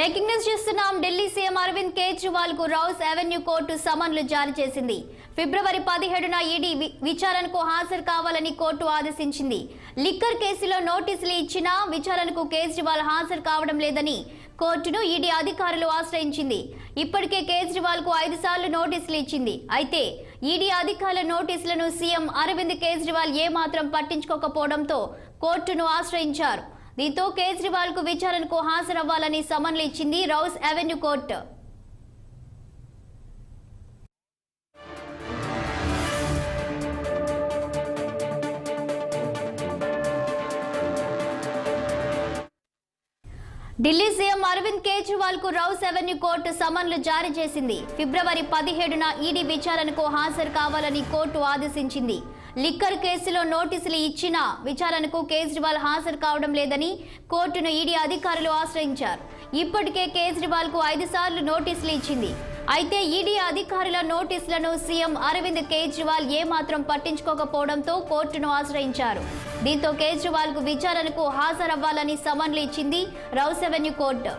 Breaking news చూస్తున్నాం. Delhi CM Arvind Kejriwal కు Rouse Avenue court సమన్లు జారీ చేసింది. ఫిబ్రవరి 17న ఈడీ విచారణకు హాజరు కావాలని కోర్టు ఆదేశించింది. లిక్కర్ కేసులో నోటీసులు ఇచ్చినా విచారణకు కేజ్రీవాల్ హాజరు కావడం లేదని కోర్టును ఈడీ అధికారులు ఆశ్రయించింది. ఇప్పటికే కేజ్రీవాల్ కు 5 సార్లు నోటీసులు ఇచ్చింది. అయితే ఈడీ అధికారుల నోటీసులను సీఎం అరవింద్ కేజ్రీవాల్ ఏమాత్రం పట్టించుకోకపోవడంతో కోర్టును ఆశ్రయించారు. దీంతో కేజ్రీవాల్ కు విచారణకు హాజరవ్వాలని సమన్లు ఇచ్చింది Rouse Avenue court. Delhi CM Arvind Kejriwal కు రౌస్ అవెన్యూ కోర్టు సమన్లు జారీ చేసింది. ఫిబ్రవరి 17న ఈడీ విచారణకు హాజరు కావాలని కోర్టు ఆదేశించింది. లిక్కర్ కేసులో నోటీసులు ఇచ్చినా విచారణకు కేజ్రీవాల్ హాజరు కావడం లేదని కోర్టును ఈడీ అధికారులు ఆశ్రయించారు. ఇప్పటికే కేజ్రీవాల్ కు 5 సార్లు నోటీసులు ఇచ్చింది. అయితే ఈడీ అధికారుల నోటీసులను సీఎం అరవింద్ కేజ్రీవాల్ ఏమాత్రం పట్టించుకోకపోవడంతో కోర్టును ఆశ్రయించారు. దీంతో కేజ్రీవాల్ కు విచారణకు హాజరవ్వాలని సమన్లు ఇచ్చింది రౌస్ అవెన్యూ కోర్టు.